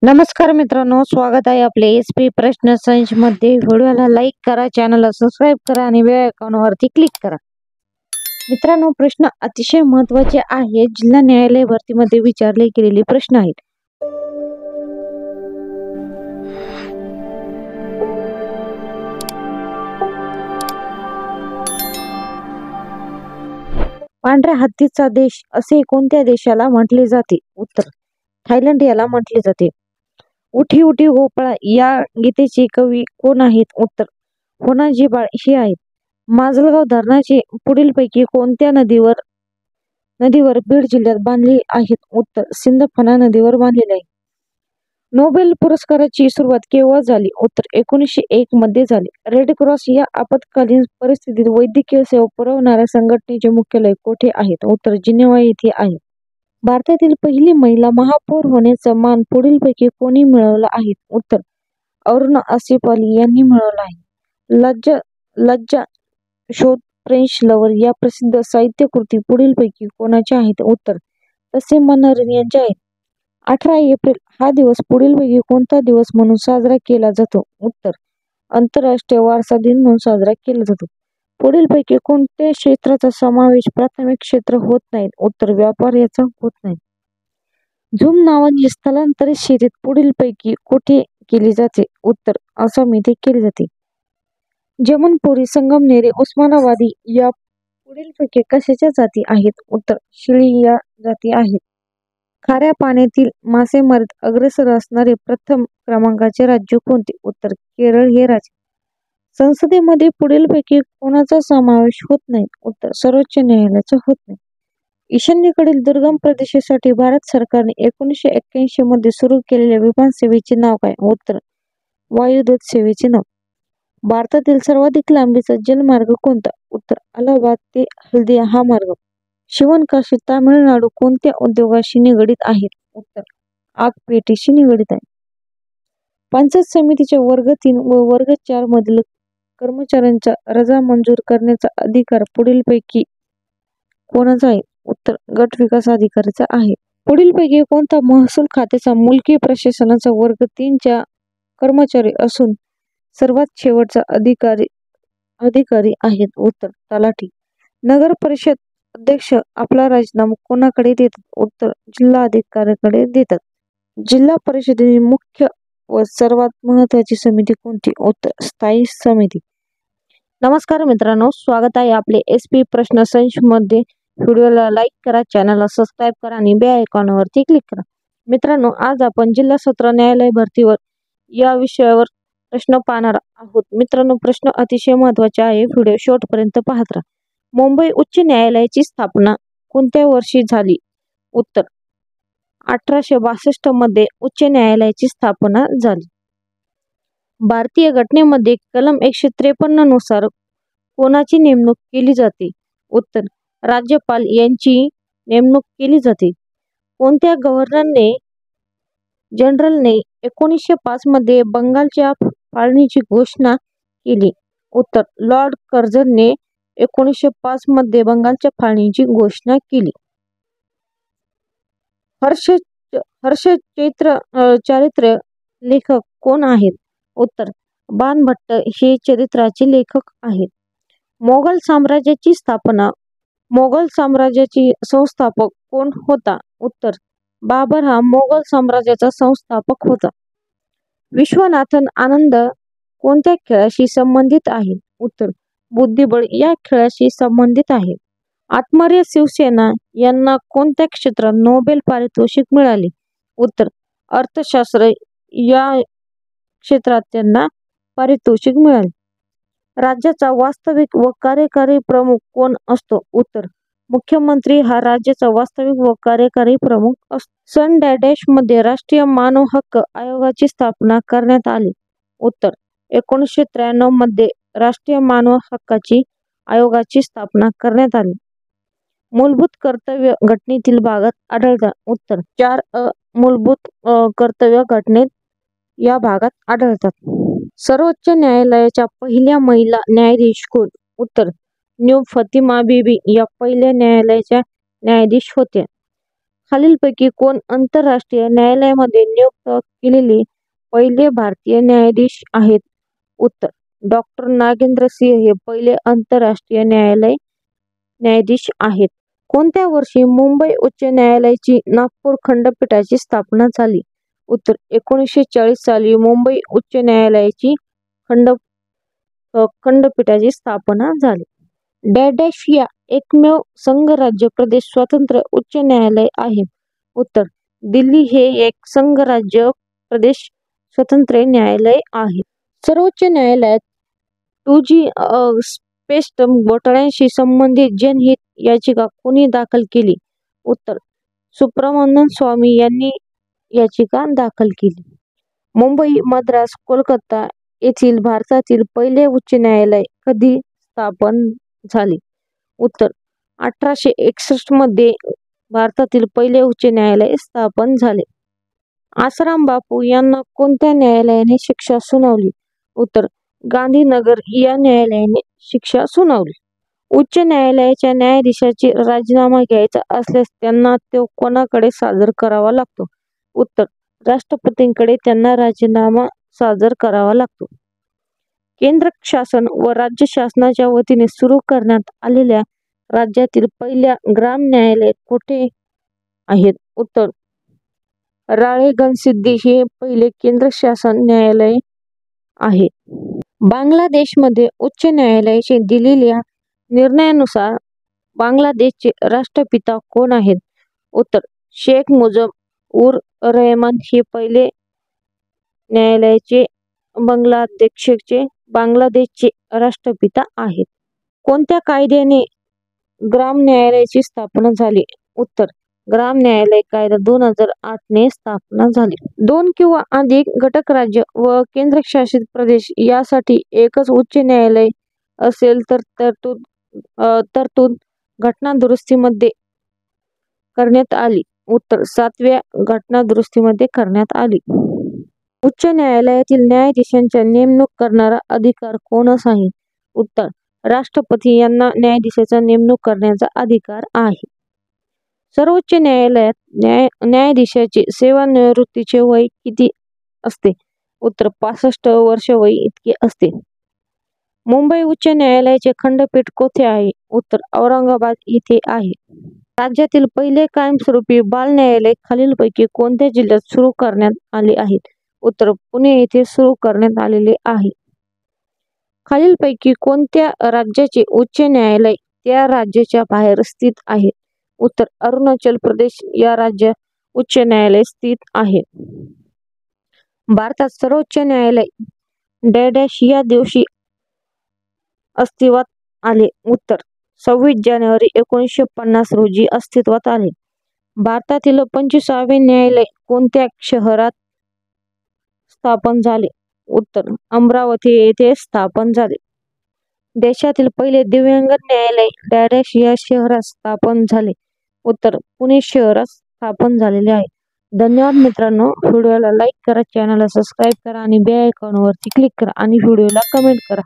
नमस्कार मित्रांनो, स्वागत आहे आपले एसपी प्रश्न संच मध्ये। व्हिडिओला लाईक करा, चॅनलला सबस्क्राईब करा आणि बेल आयकॉनवरती क्लिक करा। मित्रांनो, प्रश्न अतिशय महत्त्वाचे आहे। जिल्हा न्यायालय भरतीमध्ये विचारले गेलेले प्रश्न आहेत। पांढऱ्या हत्तीचा देश असे कोणत्या देशाला म्हटले जाते? उत्तर, थायलंड याला म्हटले जाते। उठी उठी गोपाळा या गीतेचे कवी कोण आहेत? उत्तर, होनाजी बाळ हे आहेत। माजलगाव धरणाचे पुढीलपैकी कोणत्या नदीवर बीड जिल्ह्यात बांधले आहेत? उत्तर, सिंदफणा नदीवर बांधलेले आहे। नोबेल पुरस्काराची सुरुवात केव्हा झाली? उत्तर, 1901 मध्ये झाली। रेड क्रॉस या आपत्कालीन परिस्थितीत वैद्यकीय सेवा पुरवणाऱ्या संघटनेचे मुख्यालय कोठे आहेत? उत्तर, जिनेव्हा येथे आहे। भारतातील पहिली महिला महापौर होण्याचा मान पुढीलपैकी कोणी मिळवला आहे? उत्तर, अरुणा आसिफ अली यांनी मिळवला आहे। लज्जा शोध फ्रेंच लवर या प्रसिद्ध साहित्यकृती पुढीलपैकी कोणाच्या आहेत? उत्तर, तसे मनोरंजन यांच्या आहेत। 18 एप्रिल हा दिवस पुढीलपैकी कोणता दिवस म्हणून साजरा केला जातो? उत्तर, आंतरराष्ट्रीय वारसा दिन म्हणून साजरा केला जातो। पुढीलपैकी कोणत्या क्षेत्राचा समावेश प्राथमिक क्षेत्र होत नाही? उत्तर, व्यापार याचा होत नाही। झूम नावाची स्थलांतरित शेती पुढीलपैकी कुठे केली जाते? उत्तर, आसाम येथे केली जाते। जमनपुरी, संगमनेरी, उस्मानाबादी या पुढीलपैकी कशाच्या जाती आहेत? उत्तर, शिळी या जाती आहेत। खाऱ्या पाण्यातील मासेमारीत अग्रेसर असणारे प्रथम क्रमांकाचे राज्य कोणते? उत्तर, केरळ हे राज्य। संसदेमध्ये पुढीलपैकी कोणाचा समावेश होत नाही? उत्तर, सर्वोच्च न्यायालयाचा होत नाही। ईशान्येकडील दुर्गम प्रदेशासाठी भारत सरकारने 1981 मध्ये सुरू केलेल्या विमान सेवेचे नाव काय? उत्तर, वायुदूत सेवेचे नाव। भारतातील सर्वाधिक लांबीचा जलमार्ग कोणता? उत्तर, अलाहाबाद ते हल्दिया हा मार्ग। शिवणकाशी तामिळनाडू कोणत्या उद्योगाशी निगडीत आहेत? उत्तर, आगपेटीशी निगडीत आहे। पंचायत समितीच्या वर्ग 3 व वर्ग 4 मधील कर्मचाऱ्यांचा रजा मंजूर करण्याचा अधिकार पुढीलपैकी कोणाचा आहे? उत्तर, गट विकास अधिकाऱ्याचा आहे। पुढीलपैकी कोणता महसूल खात्याचा मुलकी प्रशासनाचा वर्ग 3 च्या कर्मचारी असून सर्वात शेवटचा अधिकारी आहेत? उत्तर, तलाठी। नगर परिषद अध्यक्ष आपला राजीनामा कोणाकडे देतात? उत्तर, जिल्हा अधिकाऱ्याकडे देतात। जिल्हा परिषदेची मुख्य व सर्वात महत्त्वाची समिती कोणती? उत्तर, स्थायी समिती। नमस्कार मित्रांनो, स्वागत आहे आपले एसपी प्रश्न संच मध्ये। व्हिडिओला लाईक करा, चॅनलला सबस्क्राईब करा आणि बेल आयकॉनवरती क्लिक करा। मित्रांनो, आज आपण जिल्हा सत्र न्यायालय भरतीवर या विषयावर प्रश्न पाहणार आहोत। मित्रांनो, प्रश्न अतिशय महत्त्वाचे आहे, व्हिडिओ शेवटपर्यंत पाहत राहा। मुंबई उच्च न्यायालयाची स्थापना कोणत्या वर्षी झाली? उत्तर, 1862 मध्ये उच्च न्यायालयाची स्थापना झाली। भारतीय घटनेमध्ये कलम 153 नुसार कोणाची नेमणूक केली जाते? उत्तर, राज्यपाल यांची नेमणूक केली जाते। कोणत्या गव्हर्नर जनरलने 1905 मध्ये बंगालच्या फाळणीची घोषणा केली? उत्तर, लॉर्ड कर्झनने 1905 मध्ये बंगालच्या फाळणीची घोषणा केली। चारित्र्य लेखक कोण आहेत? उत्तर, बाणभट्ट हे चरित्राचे लेखक आहेत। मोगल साम्राज्याची संस्थापक कोण होता? उत्तर, बाबर हा मोगल साम्राज्याचा संस्थापक होता। विश्वनाथन आनंद कोणत्या खेळाशी संबंधित आहे? उत्तर, बुद्धिबळ या खेळाशी संबंधित आहे। आत्मार्य शिवसेना यांना कोणत्या क्षेत्रात नोबेल पारितोषिक मिळाले? उत्तर, अर्थशास्त्र या क्षेत्रात त्यांना पारितोषिक मिळाले। राज्याचा वास्तविक व कार्यकारी प्रमुख कोण असतो? उत्तर, मुख्यमंत्री हा राज्याचा वास्तविक व कार्यकारी प्रमुख असतो। सन मध्ये राष्ट्रीय मानव हक्क आयोगाची स्थापना करण्यात आली? उत्तर, 1993 मध्ये राष्ट्रीय मानव हक्काची आयोगाची स्थापना करण्यात आली। मूलभूत कर्तव्य घटनेतील भागात आढळतात? उत्तर, 4 मूलभूत कर्तव्य घटनेत या भागात आढळतात। सर्वोच्च न्यायालयाच्या पहिल्या महिला न्यायाधीश कोण? उत्तर, न्यू फतिमा बीबी या पहिल्या न्यायालयाच्या न्यायाधीश होत्या। खालीलपैकी कोण आंतरराष्ट्रीय न्यायालयामध्ये नियुक्त केलेले पहिले भारतीय न्यायाधीश आहेत? उत्तर डॉक्टर नागेंद्र सिंह हे पहिले आंतरराष्ट्रीय न्यायाधीश आहेत. कोणत्या वर्षी मुंबई उच्च न्यायालयाची नागपूर खंडपीठाची स्थापना झाली? उत्तर 1940 साली मुंबई उच्च न्यायालयाची खंडपीठाची स्थापना झाली. डॅश या एकमेव संघराज्य प्रदेश स्वतंत्र उच्च न्यायालय आहे? उत्तर दिल्ली हे एक संघराज्य प्रदेश स्वतंत्र न्यायालय आहे. सर्वोच्च न्यायालयात 2G स्पेक्ट्रम घोटाळ्याशी संबंधित जनहित याचिका कोणी दाखल केली? उत्तर सुब्रमण्यम स्वामी यांनी याचिका दाखल केली. मुंबई, मद्रास, कोलकाता येथील भारतातील पहिले उच्च न्यायालय कधी स्थापन झाले? उत्तर 1861 मध्ये भारतातील पहिले उच्च न्यायालय स्थापन झाले. आसाराम बापू यांना कोणत्या न्यायालयाने शिक्षा सुनावली? उत्तर गांधीनगर या न्यायालयाने शिक्षा सुनावली. उच्च न्यायालयाच्या न्यायाधीशाची राजीनामा घ्यायचा असल्यास त्यांना तो कोणाकडे सादर करावा लागतो? उत्तर राष्ट्रपतींकडे त्यांना राजीनामा सादर करावा लागतो. केंद्र शासन व राज्य शासनाच्या वतीने सुरू करण्यात आलेल्या राज्यातील पहिल्या ग्राम न्यायालय कोठे आहेत? उत्तर राळेगणसिद्धी हे पहिले केंद्र शासन न्यायालय आहे. बांगलादेशमध्ये उच्च न्यायालयाने दिलेल्या निर्णयानुसार बांगलादेशचे राष्ट्रपिता कोण आहेत? उत्तर शेख मुजीब उर रहमान हे पहिले न्यायालयाचे बांगलादेशचे राष्ट्रपिता आहेत. कोणत्या कायद्याने ग्राम न्यायालयाची स्थापना झाली? उत्तर ग्राम न्यायालय कायदा 2008 ने स्थापना झाली. 2 किंवा अधिक घटक राज्य व केंद्रशासित प्रदेश यासाठी एकच उच्च न्यायालय असेल तर तरतूद घटनादुरुस्तीमध्ये करण्यात आली. उत्तर 7व्या घटनादुरुस्तीमध्ये करण्यात आली. उच्च न्यायालयातील न्यायाधीशांची नेमणूक करणारा अधिकार कोणास आहे? उत्तर राष्ट्रपती यांना न्यायाधीशाची नेमणूक करण्याचा अधिकार आहे. सर्वोच्च न्यायालयात न्यायाधीशाचे सेवानिवृत्तीचे वय किती असते? उत्तर 65 वर्ष वय इतके असते. मुंबई उच्च न्यायालयाचे खंडपीठ कोठे आहे? उत्तर औरंगाबाद येथे आहे. राज्यातील पहिले कायमस्वरूपी बाल न्यायालय खालीलपैकी कोणत्या जिल्ह्यात सुरू करण्यात आले आहे? उत्तर पुणे येथे सुरू करण्यात आलेले आहे. खालीलपैकी कोणत्या राज्याचे उच्च न्यायालय त्या राज्याच्या बाहेर स्थित आहे? उत्तर अरुणाचल प्रदेश या राज्यात उच्च न्यायालय स्थित आहे. भारतात सर्वोच्च न्यायालय डॅश या दिवशी अस्तित्वात आले? उत्तर 26 जानेवारी 1950 रोजी अस्तित्वात आले. भारतातील 25वे न्यायालय कोणत्या शहरात स्थापन झाले? उत्तर अमरावती येथे स्थापन झाले. देशातील पहिले दिव्यांग न्यायालय डॅश या शहरात स्थापन झाले? उत्तर पुणे शहरात स्थापन झालेले आहे. धन्यवाद मित्रांनो. व्हिडिओला लाईक करा, चॅनलला सबस्क्राईब करा आणि बेल आयकॉनवरती क्लिक करा आणि व्हिडिओला कमेंट करा.